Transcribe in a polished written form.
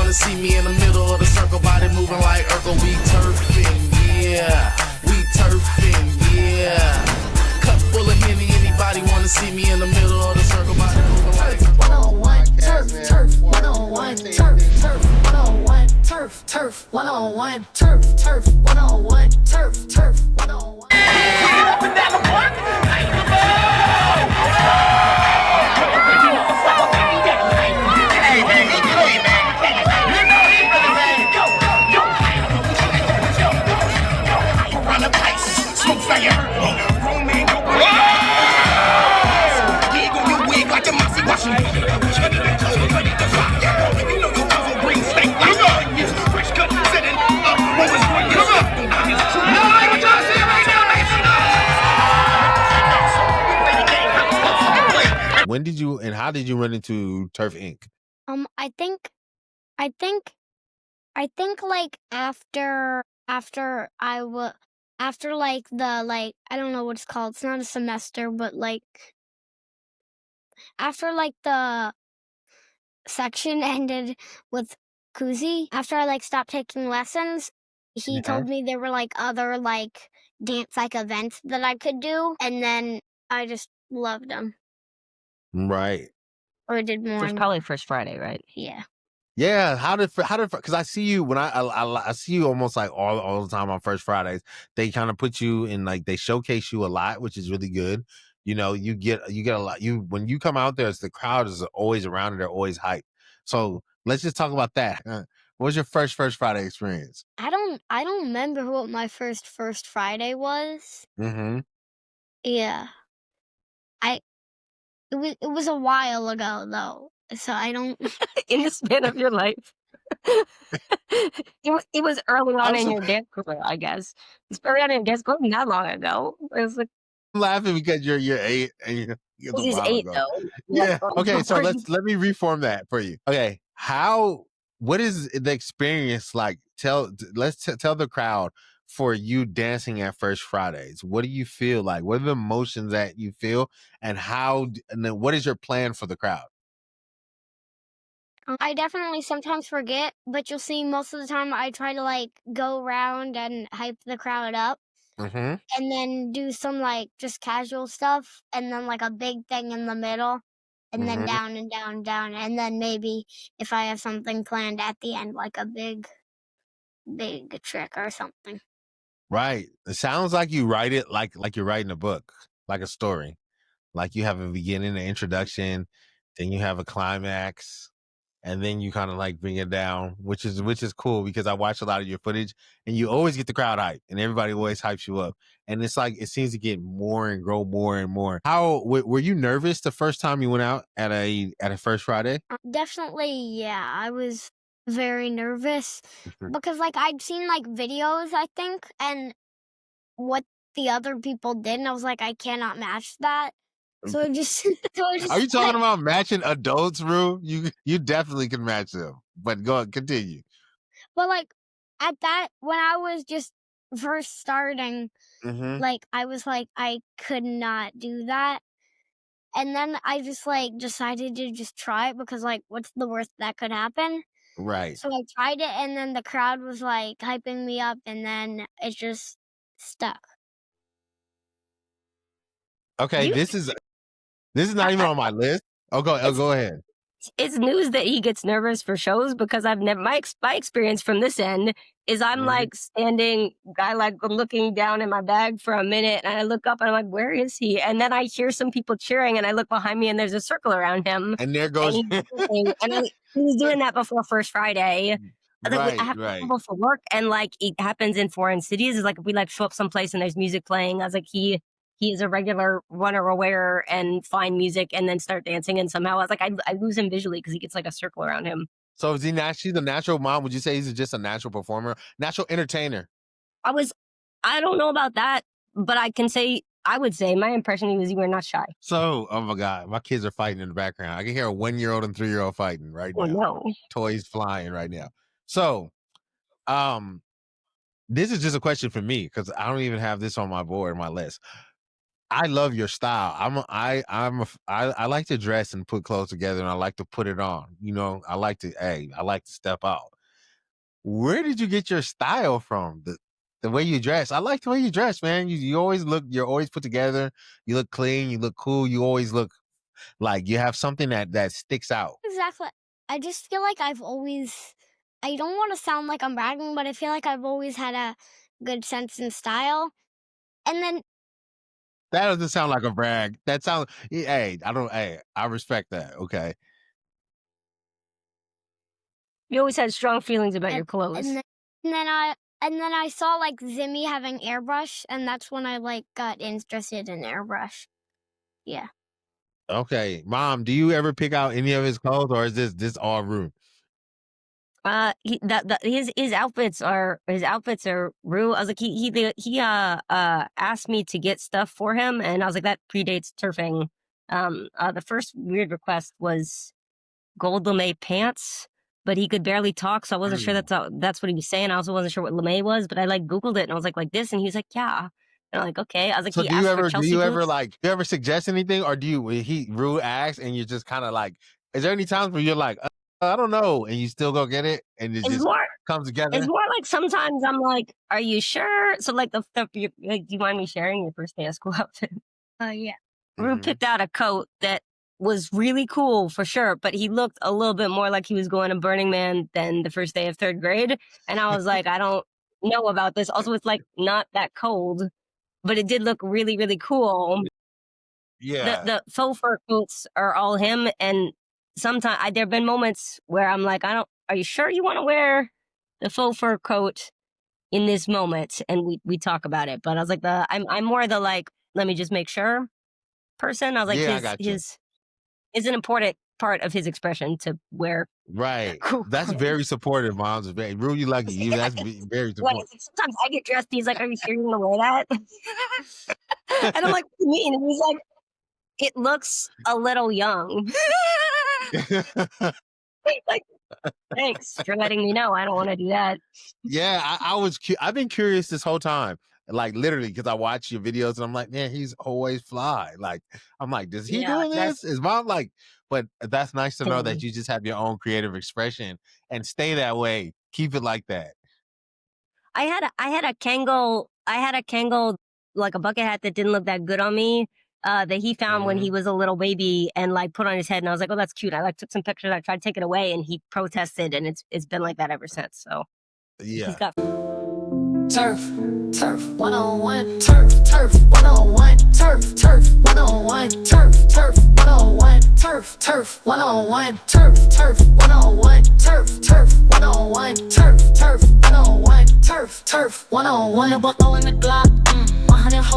wanna see me in the middle of the circle, body moving like Urkel. We turfing, yeah. We turfing, yeah. Cup full of Henny, anybody wanna see me in the middle of the circle, body moving like 101 turf, turf, 101 turf, turf, 101 turf, turf, 101 turf, turf, 101 turf, turf, 101. Up and down the block. When did you and how did you run into TURFinc? I think like after like the I don't know what it's called. It's not a semester, but like after like the section ended with Kuzi, after I like stopped taking lessons, he told me there were like other like dance like events that I could do, and then I just loved them. Right. Or did more. It was probably First Friday, right? Yeah. Yeah, how did because I see you when I see you almost like all the time on First Fridays. They kind of put you in like they showcase you a lot, which is really good. You know, you get a lot. When you come out there, the crowd is always around and they're always hyped. So let's just talk about that. What was your First Friday experience? I don't remember what my First Friday was. Mm-hmm. Yeah. It was a while ago though, so I don't. In the span of your life. It was early on in your dance career, I guess. It's early on in dance career, not long ago. It was like, I'm laughing because you're 8 and you're he's 8 though. Yeah. Okay, so let me reform that for you. Okay, what is the experience like? Let's tell the crowd for you dancing at First Fridays. What do you feel like? What are the emotions that you feel, and then what is your plan for the crowd? I definitely sometimes forget, but you'll see most of the time I try to like go around and hype the crowd up. Mm-hmm. And then do some like just casual stuff, and then like a big thing in the middle, and then down and down and down, and then maybe if I have something planned at the end, like a big trick or something. Right. It sounds like you write it like you're writing a book, like a story. Like you have a beginning, an introduction, then you have a climax, and then you kind of like bring it down, which is cool because I watch a lot of your footage and you always get the crowd hype and everybody always hypes you up. And it's like, it seems to get more and grow more and more. How, were you nervous the first time you went out at a First Friday? Definitely, yeah. I was very nervous because like I'd seen like videos, I think, and what the other people did, and I was like, I cannot match that. So it just, Are you talking about matching adults, Roux? You definitely can match them. But go on, continue. But like at that, when I was just first starting, like I was like, I could not do that. And then I just like decided to just try it because like, what's the worst that could happen? Right. So I tried it, and then the crowd was like hyping me up, and then it just stuck. Okay, this is not even on my list. Go ahead. It's news that he gets nervous for shows because I've never my experience from this end is I'm like standing, I like looking down in my bag for a minute, and I look up and I'm like, where is he? And then I hear some people cheering, and I look behind me and there's a circle around him. And there goes. And he was doing that before First Friday. I have to travel for work, and like it happens in foreign cities. It's like if we like show up someplace and there's music playing, I was like, he is a regular runner aware and find music and then start dancing. And somehow I was like, I lose him visually because he gets like a circle around him. So is he actually the natural mom? Would you say he's just a natural performer, natural entertainer? I don't know about that, but I would say my impression was you were not shy. So, oh my God, my kids are fighting in the background. I can hear a 1-year-old and 3-year-old fighting right now. No. Toys flying right now. So, this is just a question for me because I don't even have this on my board, my list. I love your style. I like to dress and put clothes together, and I like to put it on. You know, I like to step out. Where did you get your style from? The way you dress. I like the way you dress, man. You're always put together. You look clean. You look cool. You always look like you have something that sticks out. Exactly. I just feel like I don't want to sound like I'm bragging, but I feel like I've always had a good sense and style. And then That doesn't sound like a brag. That sounds, hey, I respect that. Okay. You always had strong feelings about your clothes. And then I saw like Zimmy having airbrush, and that's when I like got interested in airbrush. Yeah. Okay. Mom, do you ever pick out any of his clothes, or is this all Roux? His outfits are Roux. I was like, he asked me to get stuff for him, and I was like, that predates Turfing. The first weird request was gold lame pants, but he could barely talk, so I wasn't sure that's what he was saying. I also wasn't sure what lame was, but I like Googled it, and I was like this, and he was like, yeah. And I'm like, okay. I was like, so he do asked you for ever Chelsea do you boots. ever like do you ever suggest anything, or Roux asks and you're just kind of like, is there any times where you're like, I don't know, and you still go get it, and it just comes together? It's more like sometimes I'm like, are you sure? So like the stuff, do you mind me sharing your first day of school outfit? Yeah. Roux picked out a coat that was really cool for sure, but he looked a little bit more like he was going to Burning Man than the first day of 3rd grade. And I was like, I don't know about this. Also, it's like not that cold, but it did look really, really cool. Yeah. The faux fur coats are all him, and sometimes there have been moments where I'm like, are you sure you want to wear the faux fur coat in this moment? And we talk about it, but I was like, I'm more the like, let me just make sure person. I was like, his is an important part of his expression to wear. Right. That's very supportive, Moms. Very Roux, you lucky. You that's very supportive. Sometimes I get dressed, he's like, are you sure you want to wear that? And I'm like, what do you mean? And he's like, it looks a little young. Like, thanks for letting me know. I don't want to do that. Yeah, I've been curious this whole time, like literally, because I watch your videos and I'm like, man, he's always fly. Like, I'm like, does he doing this? Is Mom like? But that's nice to know that you just have your own creative expression and stay that way. Keep it like that. I had a Kangol, like a bucket hat that didn't look that good on me. That he found when he was a little baby and like put on his head, and I was like, oh, that's cute. I like took some pictures. I tried to take it away, and he protested, and it's been like that ever since. So yeah. He's got Turf 101, turf 101, turf 101, turf 101, turf 101, turf 101, turf 101, turf 101, turf 101, below in the Glock, 100.